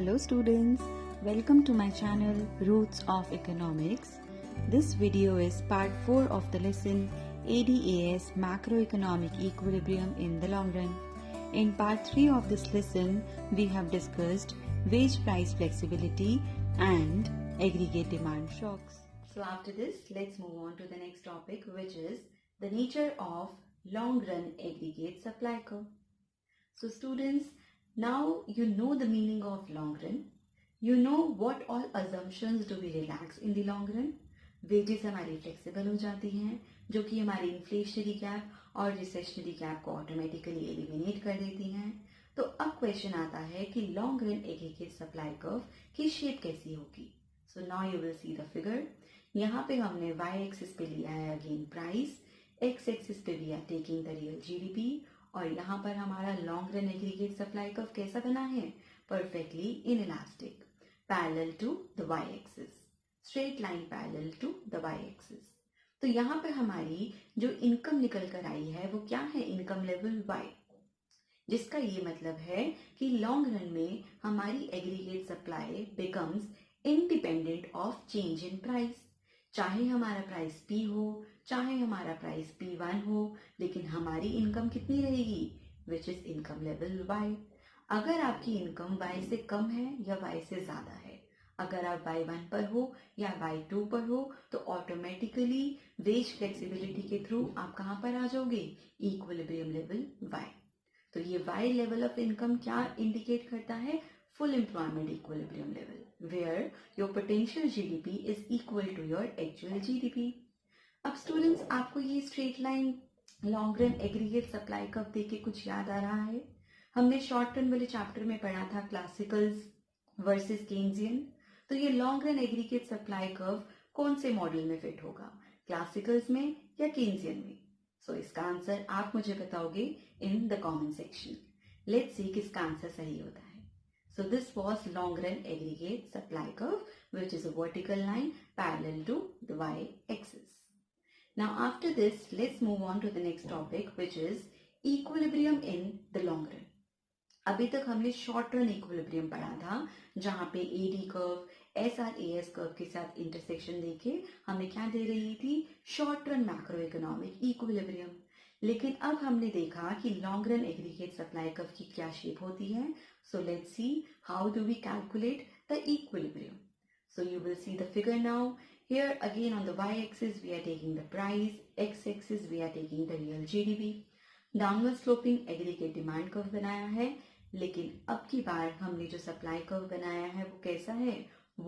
Hello students, welcome to my channel Roots of Economics. This video is part 4 of the lesson ADAS Macroeconomic Equilibrium in the Long Run. In part 3 of this lesson, we have discussed wage price flexibility and aggregate demand shocks. So after this, let's move on to the next topic, which is the nature of long run aggregate supply curve. So students, now you know the meaning of long run. You know what all assumptions do we relax in the long run. Wages हमारी flexible हो जाती हैं, जो कि हमारी inflationary gap और recessionary gap को automatically eliminate कर देती हैं. तो अब question आता है कि long run aggregate supply curve की shape कैसी होगी. So now you will see the figure. यहाँ पे हमने y axis पे लिया है again price, x axis पे we are taking the real GDP. और यहाँ पर हमारा long run aggregate supply curve कैसा बना है, perfectly inelastic, parallel to the Y axis, straight line parallel to the Y axis. तो यहाँ पर हमारी जो इनकम निकल कर आई है वो क्या है, इनकम लेवल वाई, जिसका ये मतलब है कि लॉन्ग रन में हमारी aggregate supply becomes independent of change in price. चाहे हमारा प्राइस P हो, चाहे हमारा प्राइस P1 हो, लेकिन हमारी इनकम कितनी रहेगी, which is income level Y. अगर आपकी इनकम Y से कम है या Y से ज्यादा है, अगर आप Y1 पर हो या Y2 पर हो, तो ऑटोमेटिकली वेज फ्लेक्सिबिलिटी के थ्रू आप कहां पर आ जाओगे, इक्विलिब्रियम लेवल Y. तो ये Y लेवल ऑफ इनकम क्या इंडिकेट करता है, full employment equilibrium level, where your potential GDP is equal to your actual GDP. अब स्टूडेंट्स, आपको ये straight line long run aggregate supply curve देख के कुछ याद आ रहा है. हमने शॉर्ट रन वाले चैप्टर में पढ़ा था क्लासिकल्स वर्सेस केन्जियन. तो ये long run aggregate supply curve कौन से मॉडल में फिट होगा, क्लासिकल्स में या केन्जियन में. सो इसका आंसर आप मुझे बताओगे in the comment section. Let's see किसका आंसर सही होता है. So this was long run aggregate supply curve, which is a vertical line parallel to the y-axis. Now after this, let's move on to the next topic, which is equilibrium in the long run. अभी तक हमने short run equilibrium पढ़ा था, जहां पे AD curve SRAS curve के साथ intersection देके हमें क्या दे रही थी, short run macro economic equilibrium. लेकिन अब हमने देखा कि long run aggregate supply curve की क्या शेप होती है. So let's see how do we calculate the equilibrium. So you will see the figure now. Here again on the y-axis we are taking the price, x-axis we are taking the real GDP. Downward sloping aggregate demand curve बनाया है, लेकिन अब की बार हमने जो supply curve बनाया है वो कैसा है,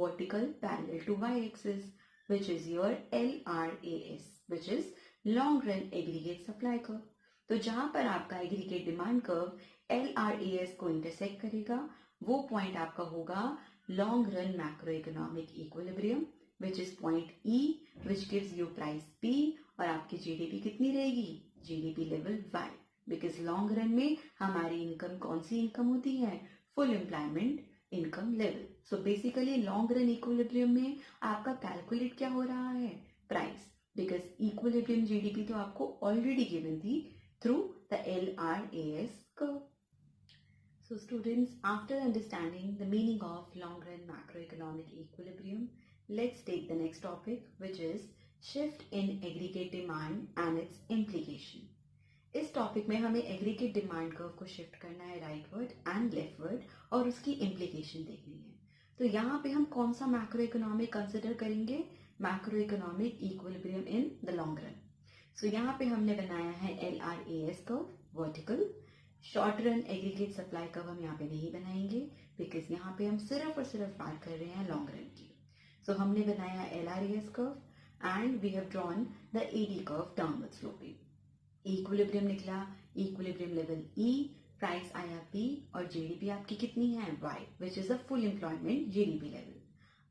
vertical parallel to y-axis, which is your LRAS, which is long run aggregate supply curve. तो जहां पर आपका एग्रीगेट डिमांड कर्व LRAS को इंटरसेक्ट करेगा, वो पॉइंट आपका होगा long run macro economic equilibrium, which is point E, which gives you price P, और आपकी जीडीपी कितनी रहेगी, GDP level Y. Because long run में हमारी इनकम कौन सी इनकम होती है, full employment income level. So basically long run equilibrium में आपका कैलकुलेट क्या हो रहा है, प्राइस, बिकॉज इक्विलिब्रियम जीडीपी तो आपको ऑलरेडी गिवन थी through the LRAS curve. So students, after understanding the meaning of long run macroeconomic equilibrium, let's take the next topic, which is shift in aggregate demand and its implication. इस topic में हमें aggregate demand curve को shift करना है rightward and leftward, और उसकी implication देखनी है. तो यहाँ पे हम कौन सा मैक्रो इकोनॉमिक कंसिडर करेंगे, macro economic equilibrium in the long run. So यहाँ पे हमने बनाया है LRAS curve vertical. Short run aggregate supply curve हम यहाँ पे नहीं बनाएंगे, बिकॉज यहाँ पे हम सिर्फ और सिर्फ बात कर रहे हैं लॉन्ग रन की. सो हमने बनाया LRAS curve and we have drawn the AD curve downward sloping. Equilibrium निकला, इक्विलिब्रियम लेवल E, प्राइस आया P, और जीडीपी आपकी कितनी है Y, which is a full employment GDP level.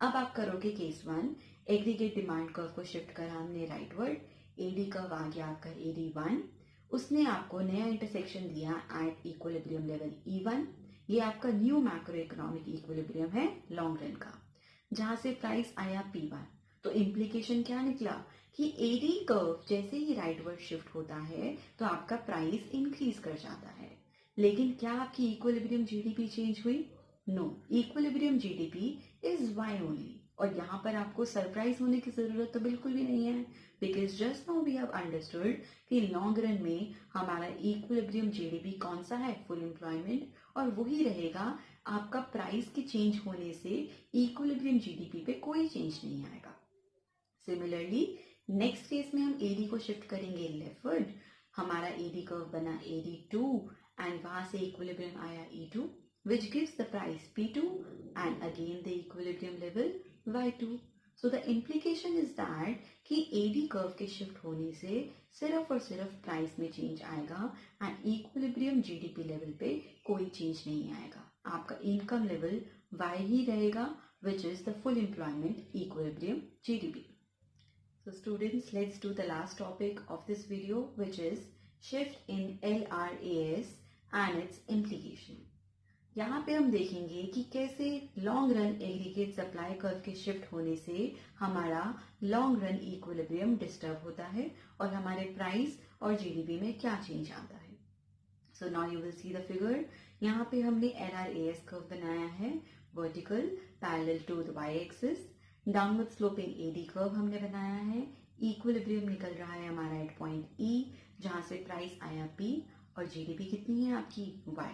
अब आप करोगे केस 1, एग्रीगेट डिमांड कर्व को शिफ्ट करा हमने राइटवर्ड, AD कर्व आ गया आपका AD1, उसने आपको नया इंटरसेक्शन दिया एट इक्विलिब्रियम लेवल E1. ये आपका न्यू मैक्रो इकोनॉमिक इक्विलिब्रियम है लॉन्ग रन का, जहां से प्राइस आया P1. तो इम्प्लीकेशन क्या निकला कि AD कर्व जैसे ही राइटवर्ड शिफ्ट होता है तो आपका प्राइस इंक्रीज कर जाता है. लेकिन क्या आपकी इक्विलिब्रियम जीडीपी चेंज हुई, no, equilibrium GDP is Y only. और यहाँ पर आपको सरप्राइज होने की जरूरत तो बिल्कुल भी नहीं है, because just now we have understood कि लॉन्ग रन में हमारा इक्विलिब्रियम जीडीपी कौन सा है, फुल एम्प्लॉयमेंट, और वही रहेगा। आपका प्राइस के चेंज होने से इक्विलिब्रियम जीडीपी पे कोई चेंज नहीं आएगा। सिमिलरली नेक्स्ट केस में हम एडी को शिफ्ट करेंगे लेफ्टवर्ड। हमारा एडी कर्व बना AD2 एंड वहां से इक्विलिब्रियम आया E2 which gives the price P2 and again the equilibrium level Y2. So the implication is that कि AD कर्व के शिफ्ट होने से सिर्फ और सिर्फ प्राइस में चेंज आएगा एंड इक्विलिब्रियम जीडीपी लेवल पे कोई चेंज नहीं आएगा। आपका इनकम लेवल Y ही रहेगा which is the full employment equilibrium GDP. So students, let's do the last topic of this video, which is shift in LRAS and its implication. यहाँ पे हम देखेंगे कि कैसे long run aggregate supply curve के shift होने से हमारा लॉन्ग रन इक्विलिब्रियम डिस्टर्ब होता है और हमारे प्राइस और जीडीपी में क्या चेंज आता है। So now you will see the figure. यहाँ पे हमने LRAS कर्व बनाया है, vertical parallel to the Y axis. Downward sloping AD curve हमने बनाया है। इक्विलिब्रियम निकल रहा है हमारा एट पॉइंट E, जहां से प्राइस आया P और जीडीपी कितनी है आपकी Y।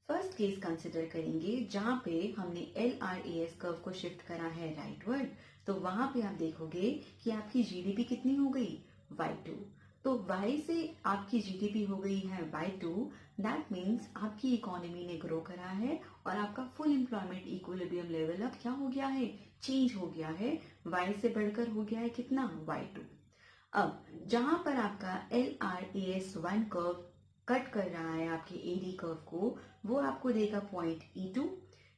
फर्स्ट केस कंसिडर करेंगे जहां पे हमने LRAS कर्व को शिफ्ट करा है राइटवर्ड। तो वहां पे आप देखोगे कि आपकी जीडीपी कितनी हो गई, Y2। तो Y से आपकी जीडीपी हो गई है Y2, दैट मीन्स आपकी इकोनॉमी ने ग्रो करा है और आपका फुल एम्प्लॉयमेंट इक्विलिब्रियम लेवल अब क्या हो गया है, चेंज हो गया है। Y से बढ़कर हो गया है कितना, Y2। अब जहां पर आपका LRAS1 कर्व कट कर रहा है आपके एडी कर्व को, वो आपको देगा पॉइंट E2,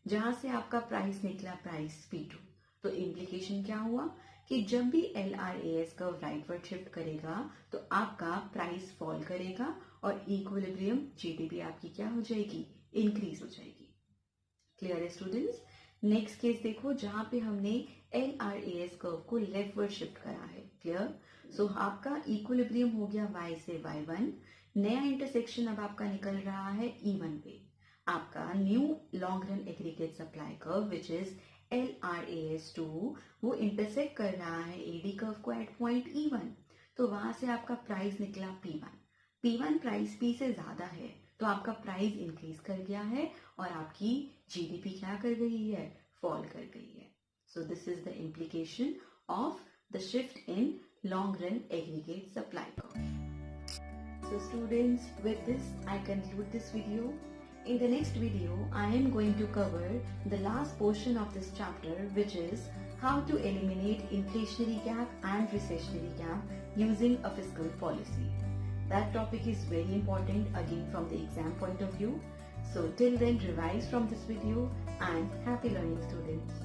जहां से आपका प्राइस निकला प्राइस P2। तो इम्प्लीकेशन क्या हुआ कि जब भी LRAS कर्व राइटवर्ड शिफ्ट करेगा तो आपका प्राइस फॉल करेगा और इक्विलिब्रियम जीडीपी आपकी क्या हो जाएगी, इंक्रीज हो जाएगी। क्लियर है स्टूडेंट्स। नेक्स्ट केस देखो जहां पे हमने LRAS कर्व को लेफ्टवर्ड शिफ्ट करा है। क्लियर। सो आपका इक्विलिब्रियम हो गया Y से Y1, नया इंटरसेक्शन अब आपका निकल रहा है E1 पे। आपका new long run aggregate supply curve which is LRAS2 वो इंटरसेक्ट कर रहा है एडी कर्व को एट पॉइंट E1। तो वहां से आपका प्राइस निकला P1। P1 प्राइस P से ज्यादा है तो आपका प्राइस इंक्रीज कर गया है और आपकी जीडीपी क्या कर गई है, फॉल कर गई है। So this is the implication of the shift in long run aggregate supply curve. So students, with this I conclude this video. In the next video, I am going to cover the last portion of this chapter, which is how to eliminate inflationary gap and recessionary gap using a fiscal policy. That topic is very important again from the exam point of view. So till then, revise from this video and happy learning students.